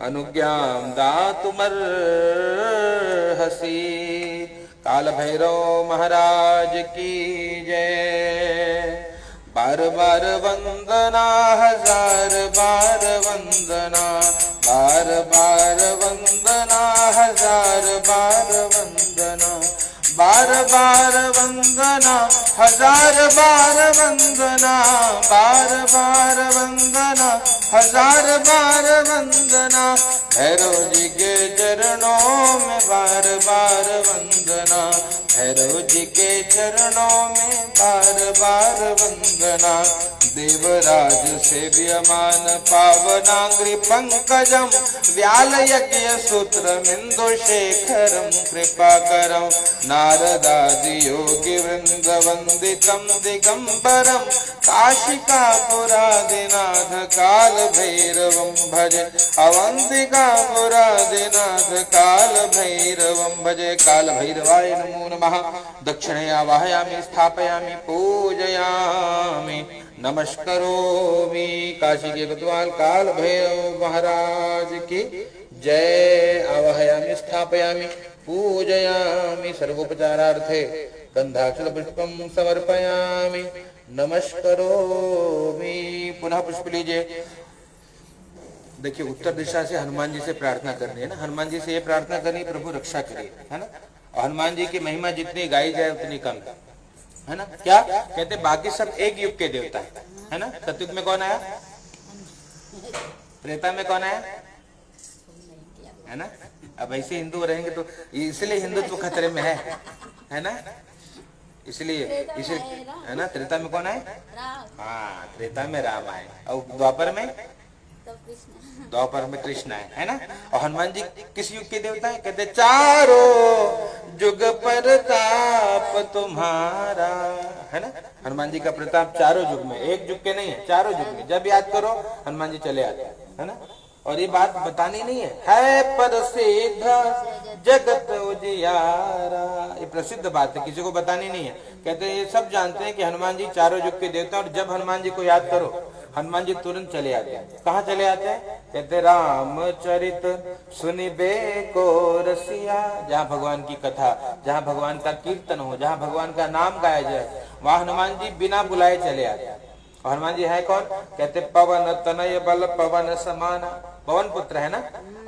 अनुज्ञां दातुमर्हसि। काल भैरव महाराज की जय। बार बार वंदना, हजार बार वंदना, बार बार वंदना, हजार बार वंदना, बार बार वंदना, हजार बार वंदना, बार बार वंदना, हजार बार वंदना। भैरव जी के चरणों में बार बार वंदना, भैरव जी के चरणों में बार बार वंदना। देवराज सेव्यमान पावनांग्रि पंकजम, व्याल यज्ञ सूत्रमिंदु शेखरम कृपाकरम। नारदादि योगी वृंद वंदितम दिगंबरम, काशिकापुरादिनाथ काल भैरवं भजे। अवंतिकापुरादिनाथ काल भैरवं भजे। काल भैरवाय नमो नमः। दक्षिणे आवाहयामि, स्थापयामि, पूजयामि, नमस्करोमि। काशी के कोतवाल काल भैरव महाराज की जय। आवाहयामि, स्थापयामि, पूजयामि, सर्वोपचारार्थे गंधाक्षर पुष्पम समर्पयामि, नमस्करोमि। पुनः पुष्प लीजिए। देखिए, उत्तर दिशा से हनुमान जी से प्रार्थना करनी है ना। हनुमान जी से ये प्रार्थना करनी, प्रभु रक्षा करिए, है ना। और हनुमान जी की महिमा जितनी गाई जाए उतनी कम है ना। क्या कहते, बाकी सब एक युग के देवता है ना। सतयुग में कौन आया, त्रेता में कौन आया, है ना। अब ऐसे हिंदू रहेंगे तो इसलिए हिंदुत्व खतरे में है ना। इसलिए है ना। त्रेता में कौन आए, हाँ, त्रेता में राम आए। और द्वापर में कृष्ण है ना। और हनुमान जी किस युग के देवता है, कहते चारों जुग प्रताप तुम्हारा, है ना। हनुमान जी का प्रताप चारों युग में, एक युग के नहीं है, चारों युग में। जब याद करो हनुमान जी चले आते है ना। और ये बात बतानी नहीं है प्रसिद्ध जगत उजियारा, ये प्रसिद्ध बात है, किसी को बतानी नहीं है। कहते ये सब जानते हैं कि हनुमान जी चारों युग के देवता। और जब हनुमान जी को याद करो, हनुमान जी तुरंत चले आते हैं। कहाँ चले आते हैं, कहते रामचरित सुनिबे को रसिया। जहाँ भगवान की कथा, जहाँ भगवान का कीर्तन हो, जहाँ भगवान का नाम गाया जाए, वहाँ हनुमान जी बिना बुलाए चले आते हैं। और हनुमान जी है कौन, कहते पवन तनय बल पवन समाना, पवन पुत्र है ना।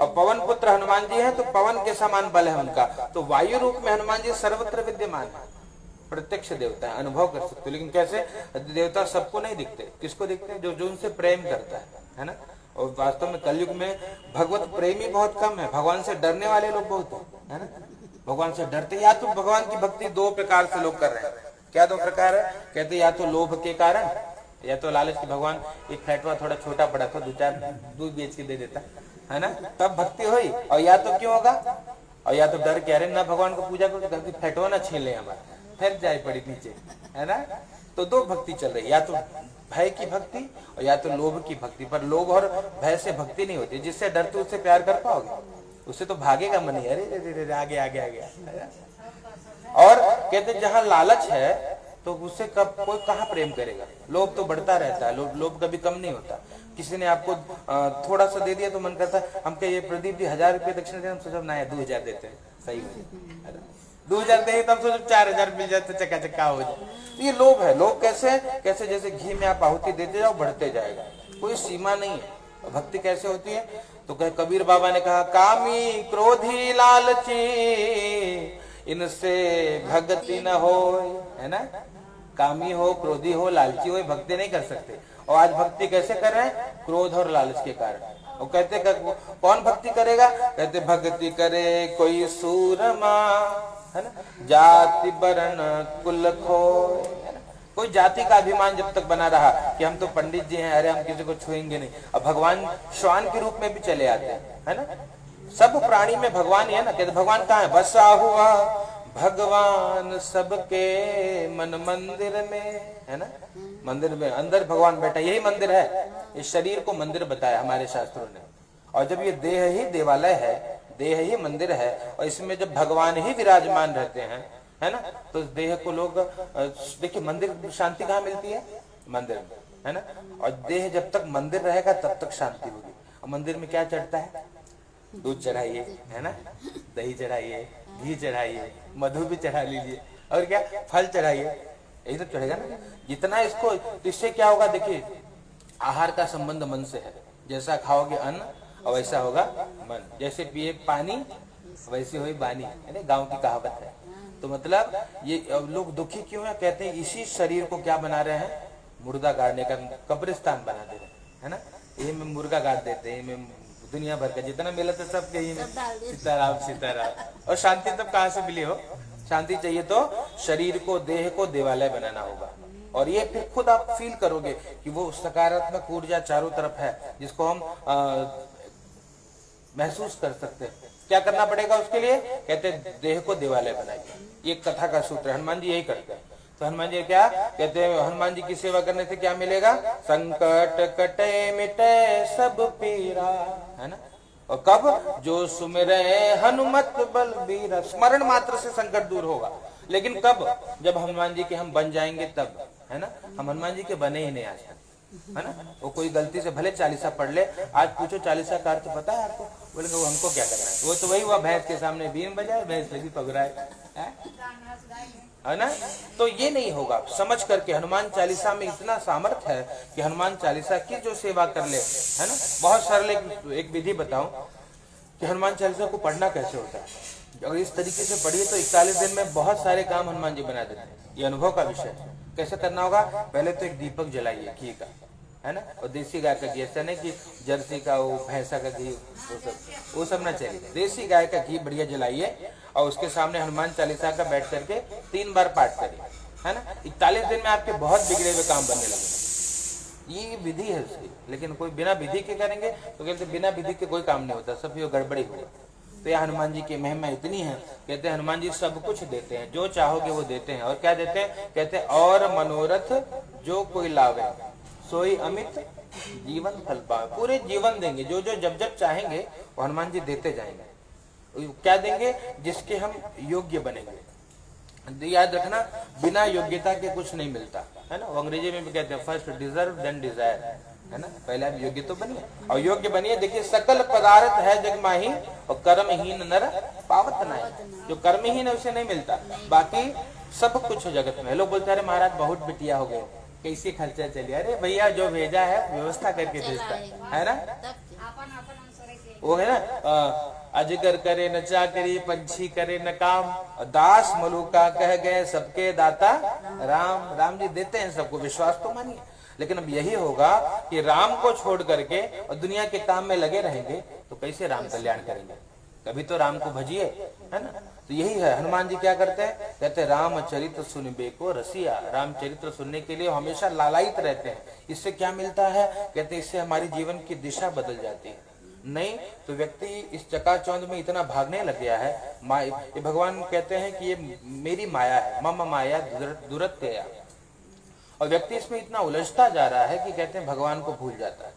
और पवन पुत्र हनुमान जी है तो पवन के समान बल है उनका। तो वायु रूप में हनुमान जी सर्वत्र विद्यमान है, प्रत्यक्ष देवता है, अनुभव कर सकते। लेकिन कैसे, देवता सबको नहीं दिखते। किसको दिखते हैं, जो उनसे प्रेम करता है ना। और वास्तव में कलयुग में भगवत प्रेमी बहुत कम है, भगवान से डरने वाले लोग बहुत है ना। भगवान से डरते, या तो भगवान की भक्ति दो प्रकार से लोग कर रहे हैं। क्या दो प्रकार है, कहते या तो लोभ के कारण, या तो लालच की। भगवान एक फैटवा थोड़ा छोटा पड़ा था, 2-4 दूध बेच के दे देता है ना, तब भक्ति हुई। और या तो क्यों होगा, और या तो डर के, अरे ना भगवान को पूजा करो, फैटवा ना छीन ले हमारा, फिर जाए पड़ी नीचे, है ना। तो दो भक्ति चल रही, या तो भय की भक्ति और या तो लोभ की भक्ति। पर लोभ और भय से भक्ति नहीं होती। जिससे डरते उससे प्यार कर पाओगे, उससे तो भागेगा मन ही, अरे आगे आगे आगे। और कहते जहां लालच है तो उससे कब कोई कहाँ प्रेम करेगा। लोभ तो बढ़ता रहता है, लोभ कभी कम नहीं होता। किसी ने आपको थोड़ा सा दे दिया तो मन करता है हम क्या, ये प्रदीप जी 1000 रुपये दक्षिण दे, हम सोचो ना 2000 देते हैं, सही में 2000 दे तब सोचो 4000 मिल जाए तो चक्का चक्का हो जाए। तो ये लोभ है। लोभ कैसे, कैसे जैसे घी में आप आहुति देते जाओ, बढ़ते जाएगा, कोई सीमा नहीं है। भक्ति कैसे होती है, तो कबीर बाबा ने कहा, कामी क्रोधी लालची इनसे भक्ति न हो, है ना। कामी हो, क्रोधी हो, लालची हो, भक्ति नहीं कर सकते। और आज भक्ति कैसे कर रहे हैं, क्रोध और लालच के कारण। और कहते कौन भक्ति करेगा, कहते भक्ति करे कोई सूरमा, है ना, जाति वर्ण कुल खो, है ना। कोई जाति का अभिमान जब तक बना रहा कि हम तो पंडित जी हैं, अरे हम किसी को छुएंगे नहीं। अब भगवान श्वान के रूप में भी चले आते हैं, है ना। सब प्राणी में भगवान ही है ना। कहते भगवान कहाँ है, बसा हुआ भगवान सबके मन मंदिर में, है ना। मंदिर में अंदर भगवान बैठा, यही मंदिर है। इस शरीर को मंदिर बताया हमारे शास्त्रों ने। और जब ये देह ही देवालय है, देह ही मंदिर है, और इसमें जब भगवान ही विराजमान रहते हैं, है ना, तो देह को लोग देखिए, मंदिर शांति कहाँ मिलती है, मंदिर में, है ना। और देह जब तक मंदिर रहेगा तब तक शांति होगी। और मंदिर में क्या चढ़ता है, दूध चढ़ाइए, है ना, दही चढ़ाइए, घी चढ़ाइए, मधु भी चढ़ा लीजिए, और क्या फल चढ़ाइए, यही तो चढ़ेगा ना। जितना इसको, तो इससे क्या होगा, देखिए आहार का संबंध मन से है। जैसा खाओगे अन्न और वैसा होगा मन। जैसे पिए पानी वैसे हुई बानी, है ना, गाँव की कहावत है। तो मतलब ये लोग दुखी क्यों है, कहते हैं इसी शरीर को क्या बना रहे हैं, मुर्दा गाड़ने का कब्रिस्तान बना दे रहे हैं, है ना। ये में मुर्गा गाड़ देते हैं, में दुनिया भर का जितना मिला था सब कहीं सीताराम सीताराम। और शांति तब कहाँ से मिली हो, शांति चाहिए तो शरीर को, देह को देवालय बनाना होगा। और ये फिर खुद आप फील करोगे कि वो सकारात्मक ऊर्जा चारों तरफ है, जिसको हम महसूस कर सकते हैं। क्या करना पड़ेगा उसके लिए, कहते हैं देह को देवालय बनाइए। ये कथा का सूत्र है, हनुमान जी यही करते हैं। तो हनुमान जी क्या कहते हैं, हनुमान जी की सेवा करने से क्या मिलेगा, संकट कटे मिटे सब पीरा, है ना। और कब, जो सुमिरे हनुमत बलबीरा, स्मरण मात्र से संकट दूर होगा। लेकिन कब, जब हनुमान जी के हम बन जाएंगे तब, है ना। हम हनुमान जी के बने ही नहीं आज तक, है ना। वो कोई गलती से भले चालीसा पढ़ ले, आज पूछो चालीसा का अर्थ पता है आपको, बोलेंगे वो हमको क्या करना है, वो तो वही हुआ भैंस के सामने बीन बजाए, भैंस लगी पगड़ाए, है ना। तो ये नहीं होगा। समझ करके हनुमान चालीसा में इतना सामर्थ्य है कि हनुमान चालीसा की जो सेवा कर ले, है ना। बहुत सरल एक विधि बताऊं कि हनुमान चालीसा को पढ़ना कैसे होता है। अगर इस तरीके से पढ़िए तो 41 दिन में बहुत सारे काम हनुमान जी बना देते हैं। ये अनुभव का विषय है। कैसे करना होगा, पहले तो एक दीपक जलाइए घी का, है ना, और देसी गाय का घी। ऐसा नहीं कि जर्सी का, वो भैंसा का घी, वो सब ना चाहिए। देसी गाय का घी बढ़िया जलाइए और उसके सामने हनुमान चालीसा का बैठ करके 3 बार पाठ करिए, है ना। 41 दिन में आपके बहुत बिगड़े हुए काम बनने लगेंगे। ये विधि है उसकी। लेकिन कोई बिना विधि के करेंगे तो कहते बिना विधि के कोई काम नहीं होता, सब ये गड़बड़ी होगा। तो यह हनुमान जी की महिमा इतनी है, कहते हैं हनुमान जी सब कुछ देते हैं, जो चाहोगे वो देते हैं। और क्या देते हैं, कहते हैं और मनोरथ जो कोई लावे सोई अमित जीवन फल पावे। पूरे जीवन देंगे, जो जो जब जब चाहेंगे वो हनुमान जी देते जाएंगे। क्या देंगे, जिसके हम योग्य बनेंगे। याद रखना, बिना योग्यता के कुछ नहीं मिलता, है ना। अंग्रेजी में भी कहते हैं फर्स्ट डिजर्व देन डिजायर, है ना। पहले आप योग्य तो बनिए, और योग्य बनिए। देखिए सकल पदार्थ है जग माही, और कर्महीन नर पावत नहीं। जो कर्महीन है उसे नहीं मिलता, बाकी सब कुछ जगत में। लोग बोलते हैं अरे महाराज बहुत बिटिया हो गए, कैसे खर्चा चलिए। अरे भैया जो भेजा है व्यवस्था करके भेजता है ना। वो है ना, अजगर करे न चाकरी, पंछी करे न काम, दास मलुका कह गए सबके दाता राम। राम जी देते हैं सबको, विश्वास तो मानिए। लेकिन अब यही होगा कि राम को छोड़ करके और दुनिया के काम में लगे रहेंगे तो कैसे राम कल्याण करेंगे। कभी तो राम को भजिए, है ना। तो यही है, हनुमान जी क्या करते हैं, कहते हैं राम चरित्र सुनबे को रसिया। राम चरित्र सुनने के लिए हमेशा लालायित रहते हैं। इससे क्या मिलता है, कहते हैं इससे हमारी जीवन की दिशा बदल जाती है। नहीं तो व्यक्ति इस चकाचौंध में इतना भागने लग गया है। ये भगवान कहते हैं कि ये मेरी माया है, मम माया दुरत्यया। और व्यक्ति इसमें इतना उलझता जा रहा है कि कहते हैं भगवान को भूल जाता है।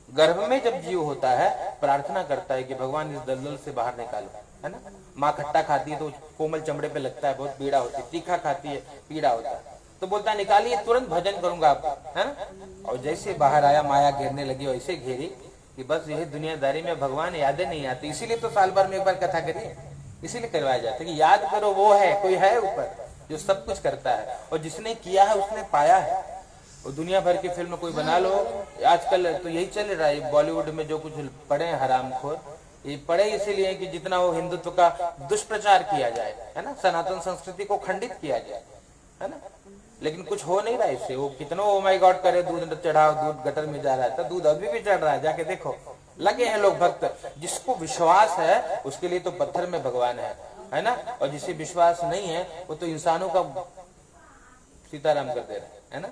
गर्भ में जब जीव होता है प्रार्थना करता है कि भगवान इस दलदल से बाहर निकालो, है ना। माँ खट्टा खाती है तो कोमल चमड़े पे लगता है, बहुत पीड़ा होती है। तीखा खाती है, पीड़ा होता है, तो बोलता है निकालिए, तुरंत भजन करूंगा आपका, है ना। और जैसे बाहर आया माया घेरने लगी, वैसे घेरी कि बस यही दुनियादारी में भगवान यादें नहीं आती। इसीलिए तो साल भर में एक बार कथा करिए, इसीलिए करवाया जाता है कि याद करो वो है, कोई है ऊपर जो सब कुछ करता है, और जिसने किया है उसने पाया है। और दुनिया भर की फिल्म कोई बना लो, आजकल तो यही चल रहा है। बॉलीवुड में जो कुछ पड़े हैं हरामखोर, ये पड़े इसीलिए कि जितना वो हिंदुत्व का दुष्प्रचार किया जाए, है ना, सनातन संस्कृति को खंडित किया जाए, है ना। लेकिन कुछ हो नहीं रहा इससे। वो कितना ओ माय गॉड करे, दूध चढ़ाओ, दूध गटर में जा रहा है, तो दूध अभी भी चढ़ रहा है, जाके देखो। लगे हैं लोग भक्त, जिसको विश्वास है उसके लिए तो पत्थर में भगवान है ना। और जिसे विश्वास नहीं है वो तो इंसानों का सीताराम कर दे रहे है ना।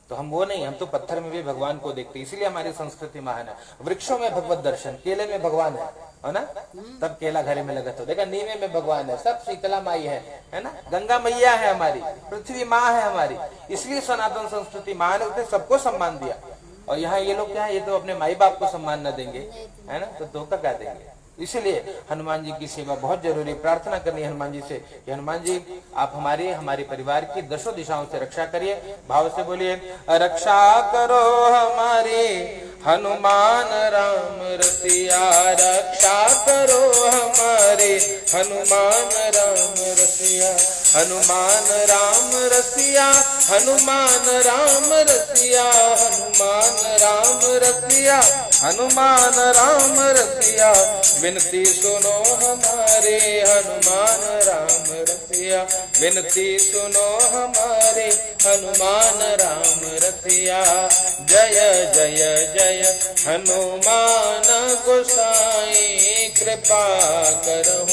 तो हम वो नहीं, हम तो पत्थर में भी भगवान को देखते, इसीलिए हमारी संस्कृति महान है। वृक्षों में भगवत दर्शन, केले में भगवान है ना। तब केला घरे में लगा तो देखा, नीमे में भगवान है, सब शीतला माई है ना। गंगा मैया है हमारी, पृथ्वी माँ है हमारी, इसलिए सनातन संस्कृति महान है। उसने सबको सम्मान दिया। और यहाँ ये लोग क्या है, ये तो अपने माई बाप को सम्मान न देंगे, है ना, तो धोखा क्या देंगे। इसलिए हनुमान जी की सेवा बहुत जरूरी। प्रार्थना करनी है हनुमान जी से कि हनुमान जी आप हमारे परिवार की दशों दिशाओं से रक्षा करिए। भाव से बोलिए, रक्षा करो हमारी हनुमान राम रसिया, रक्षा करो हनुमान राम रसिया, हनुमान राम रसिया, हनुमान राम रसिया, हनुमान राम रसिया, हनुमान राम रसिया, विनती सुनो हमारे हनुमान राम रसिया, विनती सुनो हमारे हनुमान राम रसिया। जय जय जय हनुमान गोसाई, कृपा करहु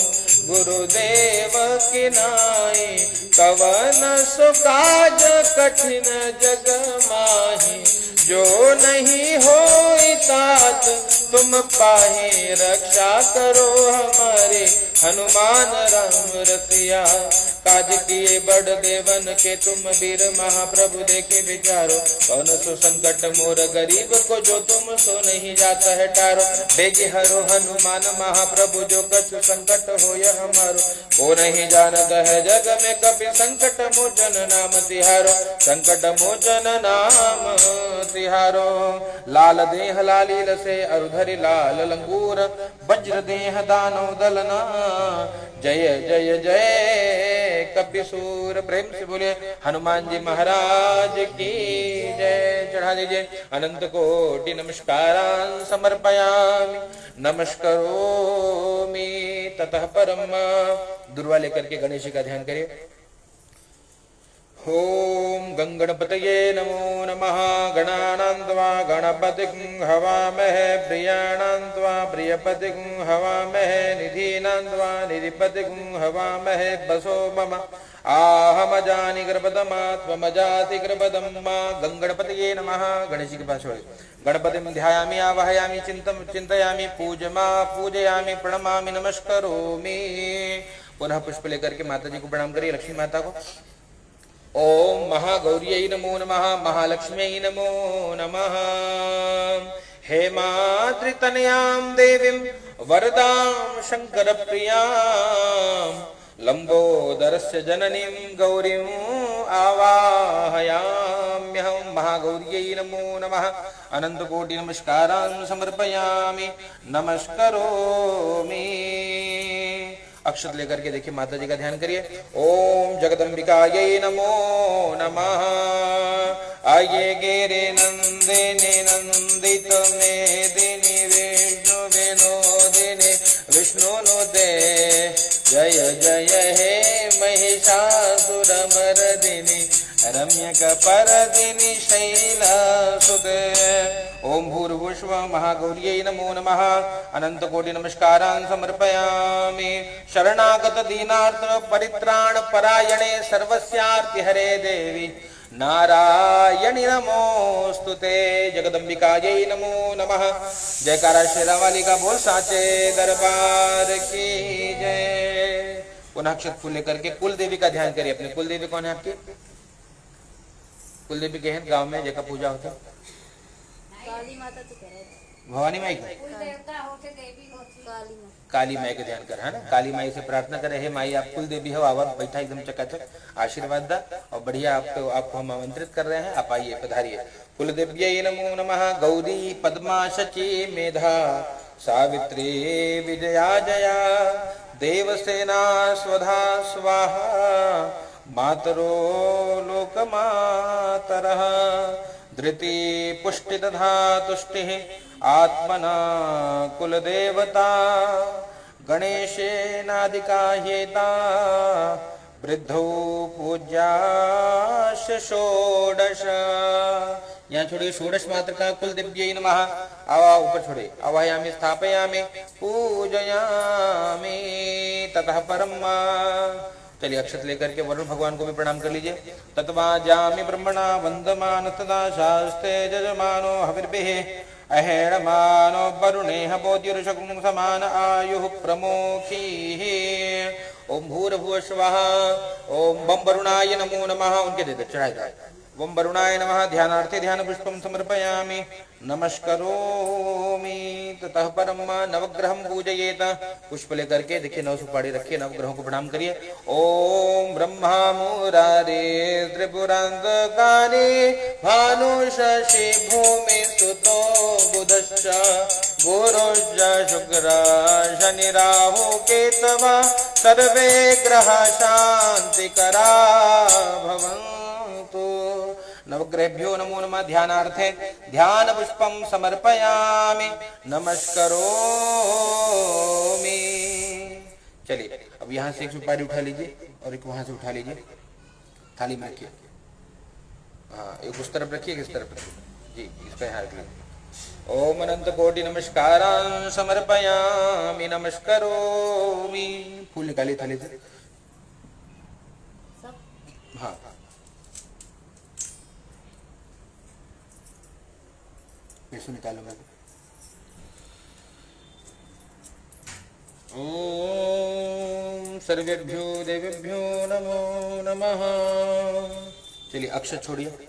गुरुदेव की नाई, कवन सो काज कठिन जग माही, जो नहीं होई तात तुम पाहे, रक्षा करो हमारे हनुमान राम रसिया। काज किए बड़ देवन के तुम वीर महाप्रभु देखे विचारो, कौन सो संकट मोर गरीब को जो तुम सो नहीं जाता है टारो, बेगे हरो हनुमान महाप्रभु जो कछु संकट हो यह हमारो, को नहीं जानत है जग में कभी संकट मोचन नाम तिहारो, संकट मोचन नाम तिहारो। लाल देह लालील से अरुधरि लाल लंगूर, वज्र देह दानव दलना, जय जय जय कपिसूर। प्रेम से बोले हनुमान जी महाराज की जय। चढ़ा दीजिए। अनंत कोटि नमस्कारान् समर्पयामि, नमस्करोमि ततः परम। दुर्वा लेकर के गणेश जी का ध्यान करिए। ओम गंगणपतये नमो नमः। गणानान्त्वा गणपतिं हवामहे, प्रियाणान्त्वा प्रियपतिं हवामहे, निधीनान्त्वा निधिपतिं हवामहे। बसो मम आहमजानि कृपदमा त्वमजाति कृपदम्मा। गंगणपतये नमः। गणेश जी के पास छोड़े। गणपतिं ध्यायामि आवाहयामि चिंतयामि पूजयामि प्रणमामि नमस्करोमि। पुनः पुष्प लेकर के माता जी को प्रणाम करिए, लक्ष्मी माता को। ओम महागौर्यै नमो नमः, महालक्ष्म्यै नमो नमः। हेमाद्रितनयां देवीं वरदां शंकरप्रियां, लंबोदरस्य जननीं गौरीं आवाहयाम्यहं। महागौर्यै नमो नमः। अनंत कोटि नमस्कारान् समर्पयामि, नमस्करोमि। अक्षत लेकर के देखिए माता जी का ध्यान करिए। ओम जगदम्बिकायै नमो नमः। आये गेरे नंदिनी नंदित मेदिनी, विष्णु विनोदिनी विष्णुनुते, जय जय हे महिषासुरमर्दिनी, रम्यकपर्दिनी शैलसुते। ओम भूर्भुवस्सुवः महागौर्यै नमो नमः। अनंत कोटि नमस्कारान् समर्पयामि। शरणागत दीनार्थ परित्राण परायणे, सर्वस्यार्ति हरे देवी नारायणी नमोस्तुते। जगदम्बिकायै नमो नमः। जयकारा शेरावाली का बोल साचे दरबार की जय। पुनः अक्षत फूल लेकर के कुल देवी का ध्यान करिए। अपने कुल देवी कौन है आपकी? कुल देवी के हैं गाँव में जगह पूजा होता है। काली माता तो कह रहे थे। भवानी माई का काली माई का ध्यान कर है ना। काली माई से प्रार्थना करें, हे माई आप कुल देवी हो, आवाज बैठा एकदम चकाचक, आशीर्वाद दा और बढ़िया। आपको हम आमंत्रित कर रहे हैं, आप आइए पधारिए। कुल देव्यै नमो नमः। गौरी पद्मा शची मेधा, सावित्री विजया जया, देवसेना स्वधा स्वाहा, मातरो लोकमातरः, धृति पुष्टि तथा तुष्टिः, आत्मना कुलदेवता, गणेशेनादिका ह्येता, वृद्धौ पूज्याश्च षोडश। यहाँ छोड़िए षोडश मात्र का कुल दिव्यै नमः। आवा ऊपर छोड़े। आवाहयामि स्थापयामि पूजयामि ततः परम। चलिए अक्षत लेकर के वरुण भगवान को भी प्रणाम कर लीजिए। तत्वाजामि ब्रह्मणा वंदमान तदा शास्ते जजमानो हविर्भिः, अहेणमानो वरुणेह बोधिरुषकुं समान आयुः प्रमोखीः। ओम भूर्भुवस्सुवः। ओम बम वरुणाय नमो नमः। उनके दे चढ़ाए। ओम वरुणाय नमः। ध्यानार्थे ध्यान पुष्पं समर्पयामि, नमस्करोमि ततः परम। नवग्रहं पूजयेत। पुष्प लेकर के देखिए 9 सुपारी रखिए, नवग्रहों को प्रणाम करिए। ओम ब्रह्मा मुरारे त्रिपुरांतकारी, भानु शशि भूमि सुतो बुधश्च, गुरुश्च शुक्र शनि राहु केतवा, सर्वे ग्रह शांतिकरा भवन्तु। नवग्रहेभ्यो नमो नमः। ध्यानार्थे ध्यान पुष्पम समर्पयामि, नमस्करोमि। चलिए अब यहाँ से एक सुपारी उठा लीजिए और एक वहां से उठा लीजिए, थाली में रखिए। हाँ, एक उस तरफ रखिए, इस तरफ रखिए जी, इसका यहाँ रख लीजिए। ओम अनंत कोटि नमस्कारान् समर्पयामि, नमस्करोमि। फूल निकालिए थाली से। सब हाँ, कैसे निकालूंगा? ओम सर्वेभ्यो देवेभ्यो नमो नमः। चलिए अक्षत छोड़िए।